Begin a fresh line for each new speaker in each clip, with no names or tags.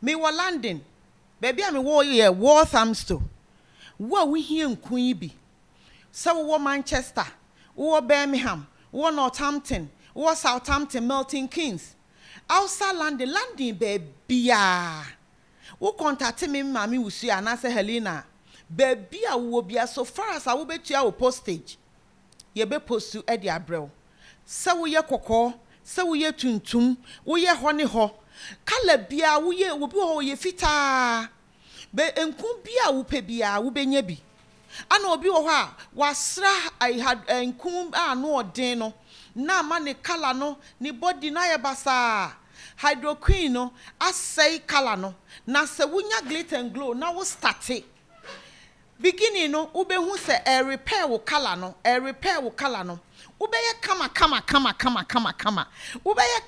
Me wa London. Baby, I'm a warrior, Walthamstow. What we hear in Queeby. So, we Manchester, we Birmingham, we Northampton, we Southampton, Milton Keynes. Outside London, baby. We contact me, Mammy, we see, and I say, Helena. Baby, I will be so far as I will bet you our postage. Ye be post to Eddie Abreu. So, we ye cocoa, so we ye tuntum, we ye honey ho. Calabia, we ye will be all ye fita. Be enkumbia upebia ubenyebi. Ano bi oha wasra I had enkum no deno na mane kala no ni body na ye basa hydroquine no asay kala no na se wunya glitter and glow na wo start beginning no ubehu se e repair wo kala no ubeye kama ubeye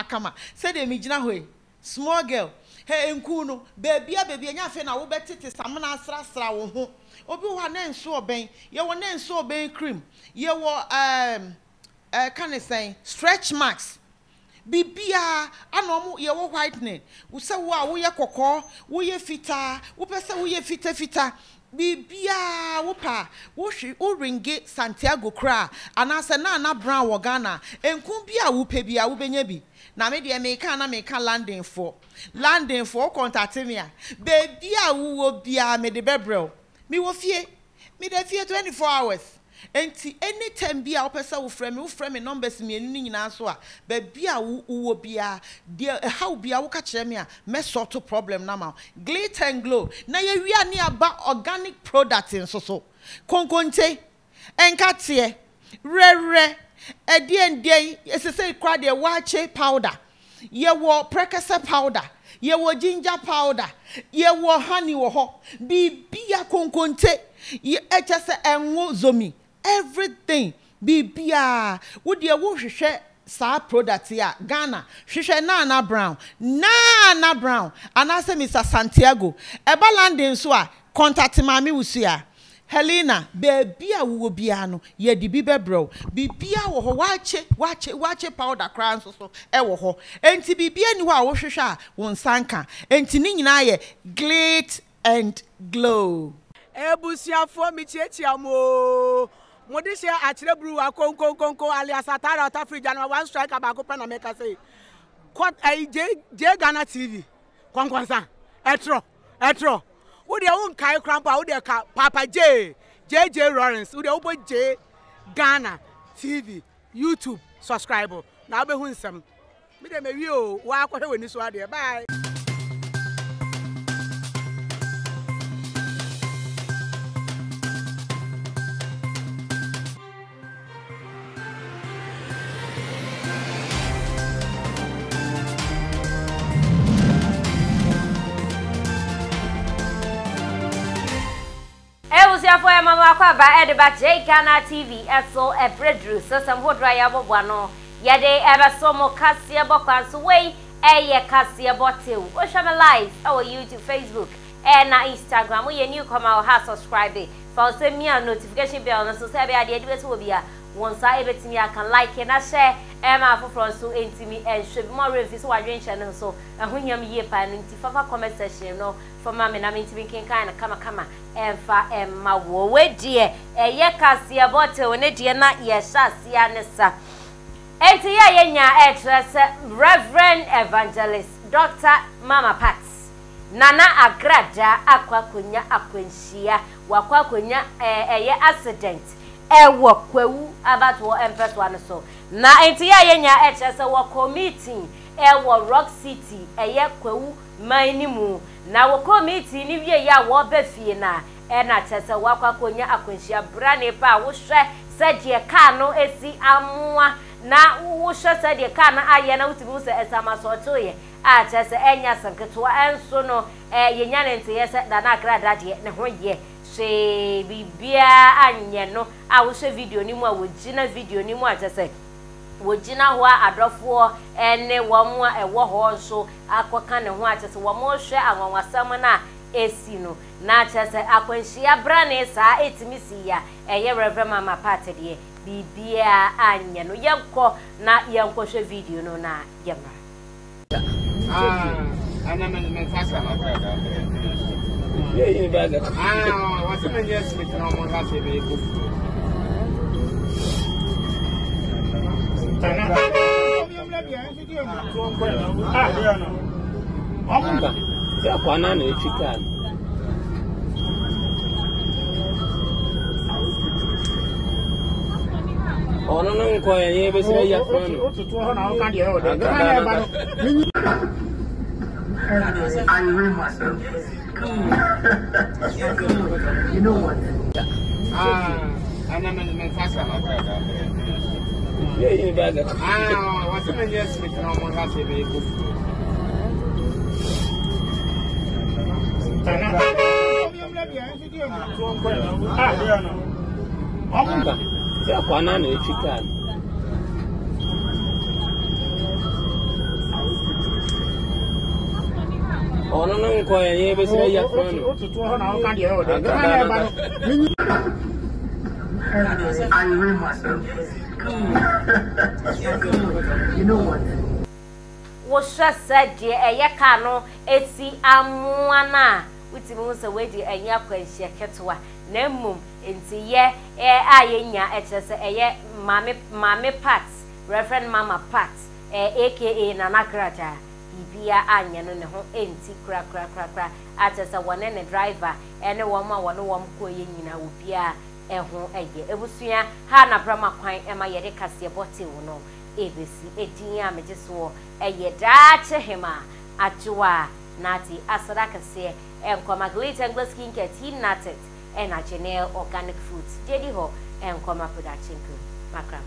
kama say de mi gina hoy small girl. Hey enkuno baby anya fe na wo betete samna asra wo ho obi wa na nso oben ye wo na nso oben cream ye wo can I say stretch marks bibia anom ye wo whitening wo se wo a wo ye kokko wo ye fita wo pese wo ye fita bibia wo pa wo hwe wo ringe Santiago kra anase na brown wo Ghana enkum bia wo pe bia wo benya bi na me de me kan landing for contact me baby a wo bia me de bebrel me wo fie 24 hours enti anytime bia wo pesa wo frame me numbers me enu nyina so a baby a wo bia de how bia wo ka kire me a me sort problem na ma glitter and glow na ye wi ani aba organic product so konkonte enkatie rere ende esese kwa de wache powder ye wo prekese powder ye wo ginger powder ye wo honey wo ho bibia konkonte ye echese enwo zomi everything bibia wo de wo hwehwe sa product ya Ghana hwehwe Nana Brown anase Mr Santiago eba landing so a contact mami wusia Helena, baby a wo bia no ye di bi bebro bibia wo ho wache powder crown so e wo ho enti bibia ni ho a wo hwehwe a won sanka enti ni nyina ye glit and glow
ebusiafo mi chiachiamo modi se akire bru wa konkonkonko alias atara ota free na one strike abako pa na make say J Ghana TV kwankwansa etro wo de won kai krampa wo de ka Papa JJ Lawrence wo de wo J Ghana TV YouTube subscribe na be hu nsem me de me wi o wa akwa hwe ni so ade bye.
For a mama by Ediba J Ghana TV, so a breadroom, so some wood dry bono. Yade ever so more cassia bocans away, a cassia bottle. Watch my live, our YouTube, Facebook, and Instagram. We a newcomer has subscribed. For send me a notification bell, so say I did will be a once I everything I can like and I share. Emma for France so intimate and should more reviews or drink channel so and when you're here pan into comment section no for mammy I mean to be kind of come and fa Emma wo dear a ye cassia bottle and a dear not yes sianessa and to ya actress Reverend Evangelist Dr. Mama Pats Nana Agradaa akwakunya akwenshia wakwakunya accident ewo kwewu about wo empress one so na enti ya yenya echese wo committee ewo Rock City eye kwewu manimu na wo committee ni wie ya wo befie na na chese wakwakonya akwanhia brane pa wo hwe sedie ka no esi amoa na wo hwe sedie ka na aye na wutibu se esama so toye a chese enya sanketo enso no yenya ne enti yese da na Agradaa de ne ho ye se bibia anye no a wo hwe video ni mu a wo gina video ni mu a chese wo gina ho adofo ene wo mu a ewo ho so akoka ne ho a chese wo mo hwe anwanwasam na esi no na chese akwanhia brane sa etimisi ya eye Reverend Mama Party de bibia anye no yenko na yenko hwe video no na yemra
And I'm in Fasa.
Yeah, you better.
What's the yes, we can almost have to be good.
Oh, no, no, quiet. You ever say your friend?
I read myself. You know what? And I'm in Fasa.
Yeah, you better.
What's the yes, we can almost have to be good.
Yeah, banana, if you can. Oh, no, no, quiet. You ever say your friend?
I read myself. You know what?
Was just said, dear, a yakano, eti amuana, which means a wedding and yakwa, Ketua, Nemum, into ye, ayenya, a mammy Pats, Reverend Mama Pats, aka Agradaa. Bia anya no ne ho enti kra atesa one ne driver ene wo ma wo no wo mko ye nyina wo bia eho eye ebusua ha na brama kwan ema ye de kase bote wo no ebesi edin a mejeso eye da chehema atwa nati asada kase enkoma glitter and glass skin care team natet ena Janelle organic fruits dedi ho enkoma production makram